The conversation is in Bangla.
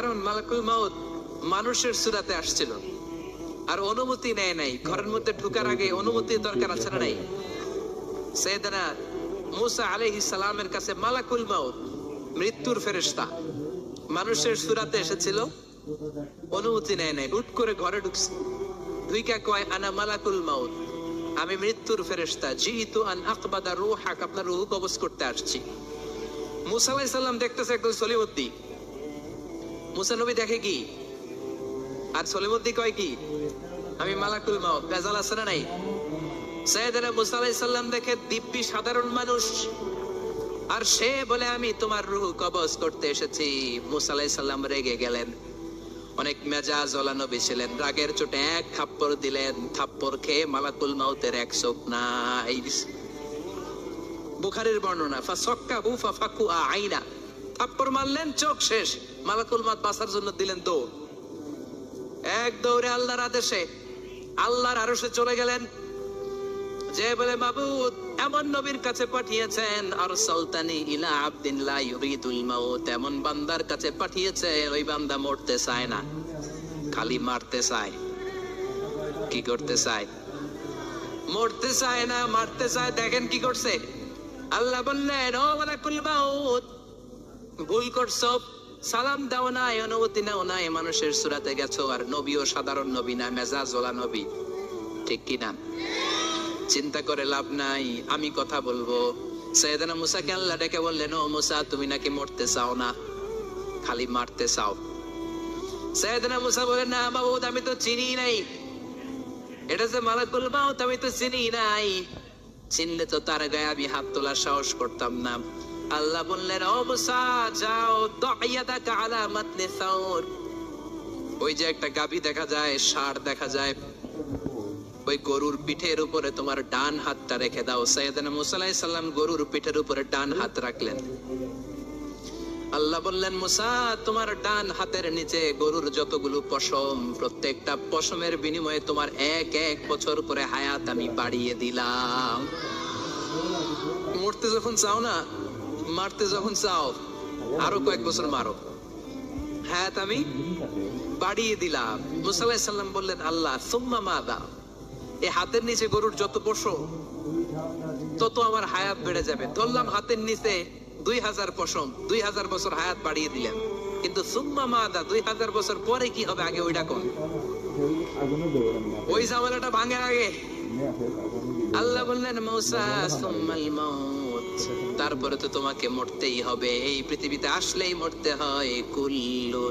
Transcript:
কারণ মালাকুল মাউত মানুষের সূরাতে আসছিল আর অনুমতি নেয় নাই। ঘরের মধ্যে ঢোকার আগে অনুমতির দরকার আছে না নাই? সাইয়েদনা মুসা আলাইহিস সালামের কাছে মালাকুল মাউত মৃত্যুর ফেরেশতা মানুষের সূরাতে এসেছিল, অনুমতি নেয় নাই, হুট করে ঘরে ঢুকছে। দুইকা কয় আনা মালাকুল মাউত, আমি মৃত্যুর ফেরেশতা, জিতু আন আকবাদা রূহাক, আপনার রূহ কবজ করতে আসছি। মুসা আলাইহিস সালাম দেখতেছে একদম সলিমুদ্দি। মুসা নবী দেখে কি আর সলিমুদ্দি কয় কি? আমি মালাকুল মাউত। বেজাল আছে না নাই? সাইয়েদনা মুসা আলাইহিস সালাম দেখে দিব্যি সাধারণ মানুষ, আর সে বলে আমি তোমার রূহ কবজ করতে এসেছি। মুসা আলাইহিস সালাম রেগে গেলেন। অনেক মেজাজ ওয়ালা নবী ছিলেন, রাগের চোটে এক থাপ্পড় দিলেন। থাপ্পড় খেয়ে মালাকুল মাউতের এক চোখ নাই। বুখারীর বর্ণনা, ফাসাক্কাহু ফাফাকু আইনা, থাপ্পড় মারলেন, চোখ শেষ। মালাকুল মাউত বাঁচার জন্য দিলেন দৌড়। এক দৌড়ে আল্লাহর আদেশে আল্লাহর আরশে চলে গেলেন। যে বলে মাবুদ এমন নবীর কাছে পাঠিয়েছেন, আরসালতানি ইলা আবদিন লা ইউরিদুল মাউত, এমন বান্দার কাছে পাঠিয়েছে ওই বান্দা মরতে চায় না, খালি মারতে চায়। কি করতে চায়? মরতে চায় না, মারতে চায়। দেখেন কি করছে আল্লাহ বললেন, ও মালাকুল মাউত ভুল করছো, সালাম দাও নাই, অনুমতি নাও নাই, মানুষের সূরাতে গেছো, আর নবীও সাধারণ নবী না, মেজাজ ওয়ালা নবী। ঠিক কি না? চিন্তা করে লাভ নাই, আমি কথা বলবো। সাইয়েদনা মুসাকে আল্লাহ ডেকে বললেন, ও মুসা তুমি নাকি মরতে চাও না, খালি মারতে চাও। সাইয়েদনা মুসা বলেন, না মাবুদ আমি তো চিনি নাই, এটা যে মালাকুল মাউত আমি তো চিনি নাই, চিনলে তো তার গায়ে আমি হাত তোলার সাহস করতাম না। আল্লাহ বললেন, ও মুসা যাও, দাইয়াদাকা আলা মাতনি সাউর, ওই যে একটা গাভী দেখা যায়, ষাঁড় দেখা যায়, ওই গরুর পিঠের উপরে তোমার ডান হাতটা রেখে দাও। সাইয়েদনা মুসা আলাইহিস সালাম গরুর পিঠের উপরে ডান হাত রাখলেন। আল্লাহ বললেন, মুসা তোমার ডান হাতের নিচে গরুর যতগুলো পশম, প্রত্যেকটা পশমের বিনিময়ে তোমার এক এক বছর করে হায়াত আমি বাড়িয়ে দিলাম। মরতে যখন চাও না, মারতে যখন চাও, আরো কয়েক বছর মারো, হায়াত আমি বাড়িয়ে দিলাম। মুসা আলাইহিস সালাম বললেন, আল্লাহ সুম্মা মাযা, এই হাতের নিচে গরুর যত পশম তত আমার হায়াত বেড়ে যাবে। ধরলাম হাতের নিচে 2000 পশম, 2000 বছর হায়াত বাড়িয়ে দিলেন, কিন্তু সুম্মা মাদা 2000 বছর পরে কি হবে আগে ওইটা কোন? ওই ঝামেলাটা ভাঙে আগে। আল্লাহ বললেন, মুসা সুম্মাল মাউত, তারপরে তো তোমাকে মরতেই হবে, এই পৃথিবীতে আসলেই মরতে হয়। কুল্লু